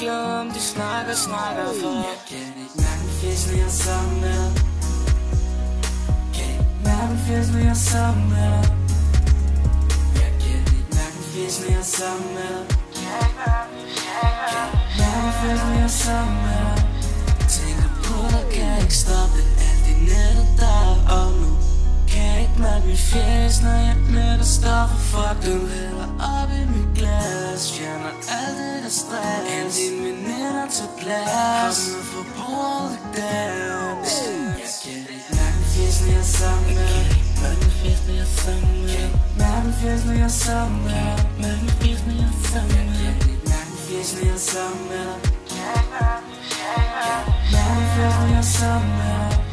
ligeglad om de snakker for jeg kan ikke mærke min fjæs, når jeg er sammen med dig. Kan ikke mærke min fjæs, når jeg er sammen med dig. Jeg kan ikke mærke min fjæs, når jeg er sammen med dig. Kan ikke mærke min fjæs, når jeg er sammen med dig. Tænker på dig, kan ikke stoppe alt det nettet der og nu. Kan ikke mærke min fjæs, når jeg med dig stopper. Fuck, du hælder op i mit glas. Fjerner alt det der stress. Alle dine veninder til plads. Havner for bordet i dans. Jeg kan ikke mærke min fjæs, når jeg er sammen med dig. Mærke min fjæs, når jeg er sammen med dig. Mærke min fjæs, når jeg er sammen med dig. Mærke min fjæs, når jeg er sammen med dig. Jeg kan ikke mærke min fjæs, når jeg er sammen med dig. Mærke min fjæs, når jeg er sammen med dig.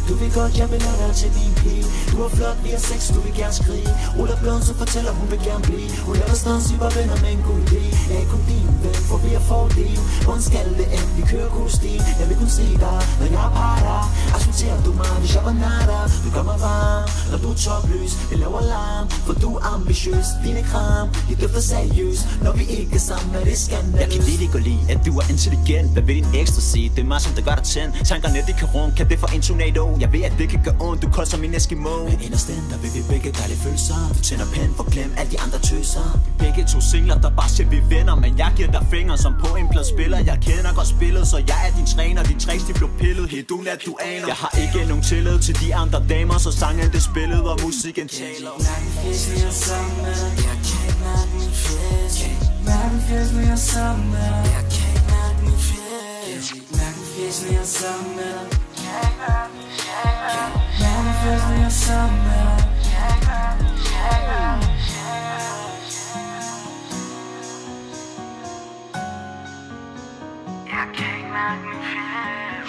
Du vil godt, jeg vil lade dig til din pige. Du er flot, vi har sex, du vil gerne skrige. Ruller blåen, så fortæller hun vil gerne blive. Hun laver stans, vi var venner med en god idé. Jeg er kun din ven, for vi har fordel. På en skalle end, vi kører god stil. Jeg vil kun se dig, når jeg har dig. Accepterer du mig, hvis jeg var nada. Du gør mig varm, når du er topløs. Vi laver larm, for du er ambitiøs. Dine kram, de døfter seriøs. Når vi ikke er sammen, er det skandaløs. Jeg kan virkelig godt lide, at du er intelligent. Hvad vil din ekstra sige? Det er mig, som der gør dig tænd. Tankerne, de kan rundt, kan det få en tornado. Jeg ved, at det kan gøre ondt, du koster min Eskimo. Men inderst inde, der vil vi begge dejlige følelser. Du tænder pen for glem alle de andre tøser. Begge to singler, der bare siger vi venner. Men jeg giver dig fingre som på en plade spiller. Jeg kender godt spillet, så jeg er din træner. Din tricks, de blev pillet, helt uden at du aner. Jeg har ikke nogen tillid til de andre damer. Så sangen det spillet, og musikken taler. Jeg kan ikke mærke min fjæs, når jeg er sammen med dig. Jeg kan ikke mærke min fjæs. Kan ikke mærke min fjæs, når jeg er sammen med dig. Jeg kan ikke mærke min fjæs. Kan ikke mærke min fjæs, når jeg er sammen med dig. Kan ikke mærke min fjæs, når jeg er sammen med dig. Jeg kan ikke mærke min fjæs.